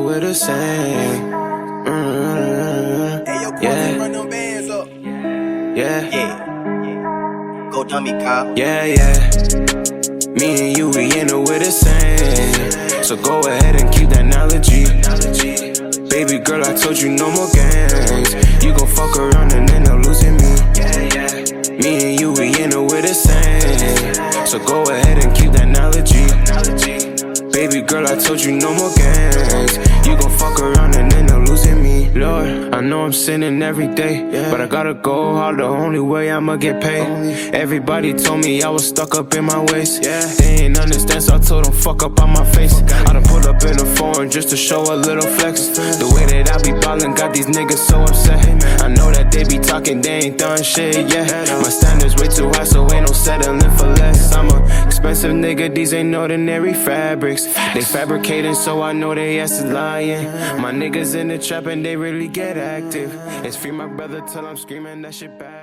with the same. Yeah. Run them bands up. Yeah. Yeah. Go dummy, Kyle. Yeah, yeah. Me and you, we in it with the same. So go ahead and keep that analogy. Baby girl, I told you no more games. You gon' fuck around and end up losing me. Me and you, we in it with the same. So go ahead and keep that analogy. Baby girl, I told you no more games. You gon' fuck around and end up losing me. Lord, I know I'm sinning every day, but I gotta go hard, the only way I'ma get paid. Everybody told me I was stuck up in my ways. They ain't understand, so I told them fuck up on my face. I done pulled up in a foreign just to show a little flex. The way that I be ballin' got these niggas so upset. I know that they be talking, they ain't done shit yet. My standards way too high, so ain't no settling for less. I'm a expensive nigga, these ain't ordinary fabrics. They fabricating, so I know they ass is lying. My niggas in the trap and they really get active. It's free my brother till I'm screaming that shit bad.